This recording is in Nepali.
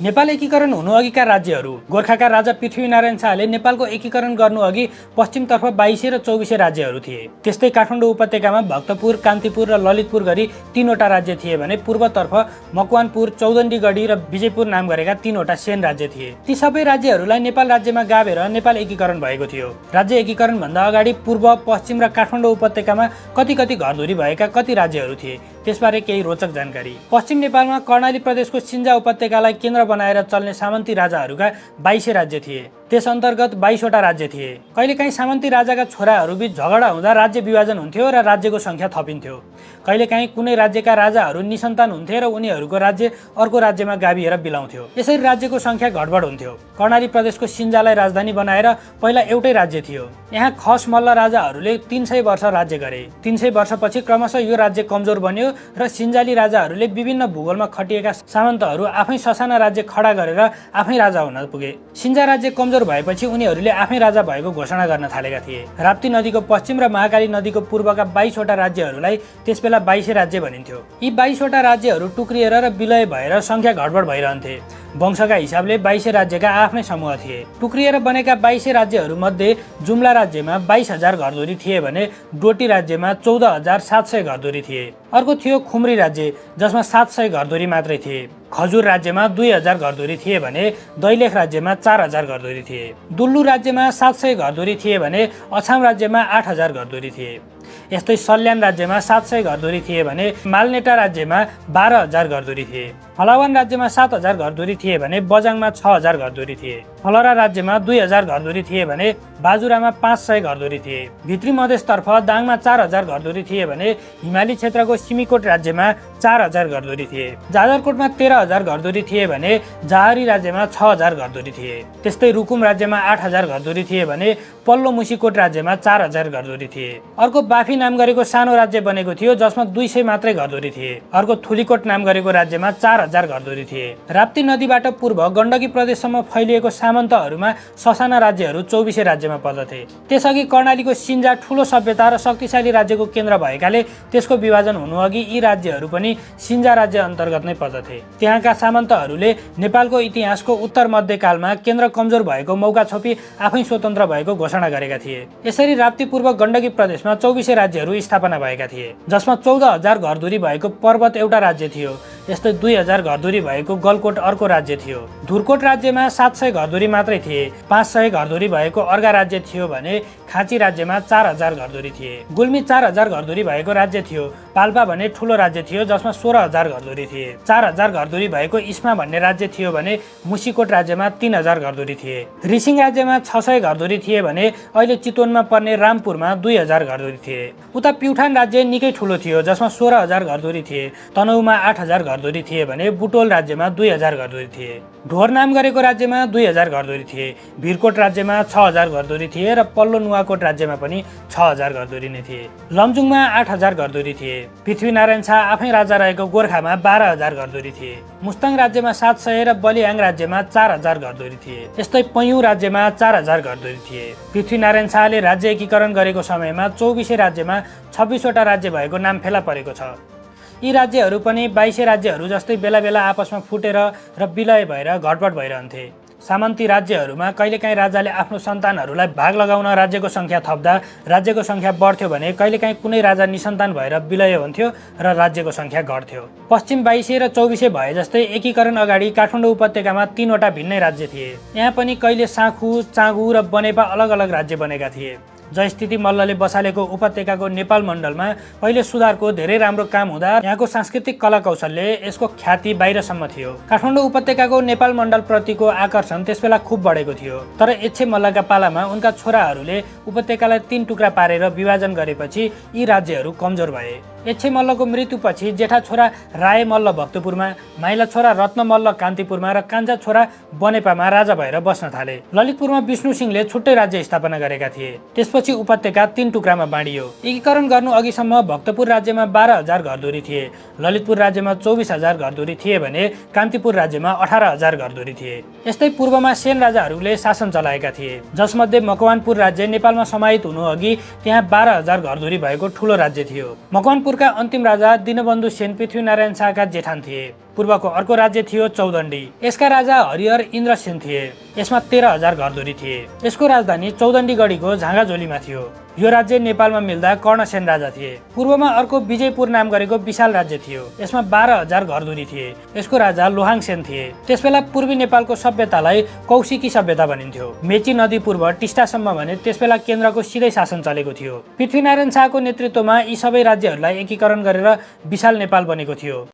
नेपाल एकीकरण हुनु अघिका राज्यहरू गोर्खाका राजा पृथ्वीनारायण शाहले नेपालको एकीकरण गर्नु अघि पश्चिमतर्फ 22 र 24 राज्यहरू थिए। त्यस्तै काठमाडौँ उपत्यकामा भक्तपुर, कान्तिपुर र ललितपुर गरी 3वटा राज्य थिए भने पूर्वतर्फ मकवानपुर, चौदण्डीगढी र विजयपुर नाम गरेका 3वटा सेन राज्य थिए। ती सबै राज्यहरूलाई नेपाल राज्यमा गाभेर नेपाल एकीकरण भएको थियो। राज्य एकीकरण भन्दा अगाडि पूर्व, पश्चिम र काठमाडौँ उपत्यकामा कति घरधुरी भएका कति राज्यहरू थिए, त्यसबारे केही रोचक जानकारी। पश्चिम नेपालमा कर्णाली प्रदेशको सिन्जा उपत्यकालाई केन्द्र बनाएर चल्ने सामन्ती राजाहरूका 22 राज्य थिए। त्यस अन्तर्गत 22वटा राज्य थिए। कहिलेकाहीँ सामन्ती राजाका छोराहरूबीच झगडा हुँदा राज्य विभाजन हुन्थ्यो र राज्यको संख्या थपिन्थ्यो। कहिलेकाहीँ कुनै राज्यका राजाहरू निसन्तान हुन्थे र उनीहरूको राज्य अर्को राज्यमा गाभिएर बिलाउँथ्यो। यसरी राज्यको संख्या घटबड हुन्थ्यो। कर्णाली प्रदेशको सिन्जालाई राजधानी बनाएर पहिला एउटै राज्य थियो। यहाँ खस मल्ल राजाहरूले 300 वर्ष राज्य गरे। 300 वर्षपछि क्रमशः यो राज्य कमजोर बन्यो र सिन्जाली राजाहरूले विभिन्न भूगोलमा खटिएका सामन्तहरू आफै ससाना राज्य खडा गरेर आफै राजा हुन पुगे। सिन्जा राज्य कमजोर भएपछि उनीहरूले आफै राजा भएको घोषणा गर्न थालेका थिए। राप्ती नदीको पश्चिम र महाकाली नदीको पूर्वका 22वटा राज्यहरूलाई त्यसबेला 22 राज्य भनिन्थ्यो। यी 22वटा राज्यहरू टुक्रिएर र विलय भएर संख्या घटबड भइरहन्थे। वंशका हिसाबले 22 राज्यका आफ्नै समूह थिए। टुक्रिएर बनेका 22 राज्यहरूमध्ये जुम्ला राज्यमा 22,000 घरधुरी थिए भने डोटी राज्यमा 14,700 घरधुरी थिए। अर्को थियो खुम्री राज्य, जसमा 700 घरधुरी मात्रै थिए। खजुर राज्यमा 2,000 घरधुरी थिए भने दैलेख राज्यमा 4,000 घरधुरी थिए। दुल्लु राज्यमा 700 घरधुरी थिए भने अछाम राज्यमा 8,000 घरधुरी थिए। यस्तै सल्यान राज्यमा 700 घरधुरी थिए भने मालनेटा राज्यमा 12,000 घरधुरी थिए। फलावान राज्यमा 7,000 घरधुरी थिए भने बजाङमा 6,000 घरधुरी थिए। फलरा राज्यमा 2,000 घरधुरी थिए भने बाजुरामा 500 घरधुरी थिए। भित्री मधेसतर्फ दाङमा 4,000 घरधुरी थिए भने हिमाली क्षेत्रको सिमीकोट राज्यमा 4,000 घरधुरी थिए। जाजरकोटमा 13,000 घरधुरी थिए भने जहारी राज्यमा 6,000 घरधुरी थिए। त्यस्तै रुकुम राज्यमा 8,000 घरधुरी थिए भने पल्लो मुसिकोट राज्यमा 4,000 घरधुरी थिए। अर्को बाफी नाम गरेको सानो राज्य बनेको थियो, जसमा 200 मात्रै घरधुरी थिए। अर्को थुलीकोट नाम गरेको राज्यमा 4,000 घरधुरी थिए। राप्ती नदीबाट पूर्व गण्डकी प्रदेशसम्म फैलिएको सामन्तहरूमा ससाना राज्यहरू 24 राज्यमा पर्दथे। त्यसअघि कर्णालीको सिन्जा ठूलो सभ्यता र शक्तिशाली राज्यको केन्द्र भएकाले त्यसको विभाजन हुनु अघि यी राज्यहरू पनि सिन्जा राज्य अन्तर्गत नै पर्दथे। त्यहाँका सामन्तहरूले नेपालको इतिहासको उत्तर मध्यकालमा केन्द्र कमजोर भएको मौका छोपी आफै स्वतन्त्र भएको घोषणा गरेका थिए। यसरी राप्ती पूर्व गण्डकी प्रदेशमा 24 राज्यहरू स्थापना भएका थिए, जसमा 14,000 घरधुरी भएको पर्वत एउटा राज्य थियो। यस्तै 2,000 घरधुरी भएको गलकोट अर्को राज्य थियो। धुर्कोट राज्यमा 700 घरधुरी मात्रै थिए। 500 घरधुरी भएको अर्घा राज्य थियो भने खाँची राज्यमा 4,000 घरधुरी थिए। गुल्मी 4,000 घरधुरी भएको राज्य थियो। पाल्पा भन्ने ठूलो राज्य थियो, जसमा 16,000 घरधुरी थिए। 4,000 घरधुरी भएको इस्मा भन्ने राज्य थियो भने मुसिकोट राज्यमा 3,000 घरधुरी थिए। रिसिङ राज्यमा 600 घरधुरी थिए भने अहिले चितवनमा पर्ने रामपुरमा 2,000 घरधुरी थिए। उता प्युठान राज्य निकै ठूलो थियो, जसमा 16,000 घरधुरी थिए। तनहुमा 8,000 घरधुरी थिए भने बुटोल राज्यमा 2,000 घरधुरी थिए। ढोर नाम गरेको राज्यमा 2,000 घरधुरी थिए। भिरकोट राज्यमा 6,000 घरधुरी थिए र पल्लो नुवाकोट राज्यमा पनि 6,000 घरधुरी नै थिए। लमजुङमा 8,000 घरधुरी थिए। पृथ्वीनारायण शाह आफै राजा रहेको गोर्खामा 12,000 घरधुरी थिए। मुस्ताङ राज्यमा 700 र बलियाङ राज्यमा 4,000 घरधुरी थिए। यस्तै पैयुँ राज्यमा 4,000 घरधुरी थिए। पृथ्वीनारायण शाहले राज्य एकीकरण गरेको समयमा 24 राज्यमा 26वटा राज्य भएको नाम फेला परेको छ। यी राज्यहरू पनि 22 राज्यहरू जस्तै बेला बेला आपसमा फुटेर र विलय भएर घटबड भइरहन्थे। सामन्ती राज्यहरूमा कहिलेकाहीँ राजाले आफ्नो सन्तानहरूलाई भाग लगाउन राज्यको संख्या थप्दा राज्यको संख्या बढ्थ्यो भने कहिलेकाहीँ कुनै राजा निसन्तान भएर विलय हुन्थ्यो र राज्यको संख्या घट्थ्यो। पश्चिम 22 र 24 भए जस्तै एकीकरण अगाडि काठमाडौँ उपत्यकामा 3वटा भिन्नै राज्य थिए। यहाँ पनि कहिले साँखु, चाँगु र बनेपा अलग अलग राज्य बनेका थिए। जयस्थिति मल्लले बसालेको उपत्यकाको नेपाल मण्डलमा पहिले सुधारको धेरै राम्रो काम हुँदा यहाँको सांस्कृतिक कला कौशलले यसको ख्याति बाहिरसम्म थियो। काठमाडौँ उपत्यकाको नेपाल मण्डल प्रतिको आकर्षण त्यसबेला खुब बढेको थियो। तर एच्छे मल्लका पालामा उनका छोराहरूले उपत्यकालाई 3 टुक्रा पारेर विभाजन गरेपछि यी राज्यहरू कमजोर भए। एच्छे मल्लको मृत्युपछि जेठा छोरा राय मल्ल भक्तपुरमा, माइला छोरा रत्न मल्ल कान्तिपुरमा र कान्छा छोरा बनेपामा राजा भएर बस्न थाले। ललितपुरमा विष्णु सिंहले छुट्टै राज्य स्थापना गरेका थिए। त्यसपछि उपत्यका 3 टुक्रामा बाँडियो। एकीकरण गर्नु अघिसम्म भक्तपुर राज्यमा 12,000 घरधुरी थिए। ललितपुर राज्यमा 24,000 घरधुरी थिए भने कान्तिपुर राज्यमा 18,000 घरधुरी थिए। यस्तै पूर्वमा सेन राजाहरूले शासन चलाएका थिए, जसमध्ये मकवानपुर राज्य नेपालमा समाहित हुनु अघि त्यहाँ 12,000 घरधुरी भएको ठूलो राज्य थियो। मकवानपुरका अन्तिम राजा दीनबन्धु सेन पृथ्वीनारायण शाहका जेठान थिए। पूर्वको अर्को राज्य थियो चौदण्डी। यसका राजा हरिहर इन्द्रसेन थिए। यसमा 13,000 घरधुरी थिए। यसको राजधानी चौदण्डीगढीको झाँगाझोलीमा थियो। यो राज्य नेपालमा मिल्दा कर्णसेन राजा थिए। पूर्वमा अर्को विजयपुर नाम गरेको विशाल राज्य थियो। यसमा 12,000 घरधुरी थिए। यसको राजा लोहाङसेन थिए। त्यसबेला पूर्वी नेपालको सभ्यतालाई कौशिकी सभ्यता भनिन्थ्यो। मेची नदी पूर्व टिस्टासम्म भने त्यसबेला केन्द्रको सिधै शासन चलेको थियो। पृथ्वीनारायण शाहको नेतृत्वमा यी सबै राज्यहरूलाई एकीकरण गरेर विशाल नेपाल बनेको थियो।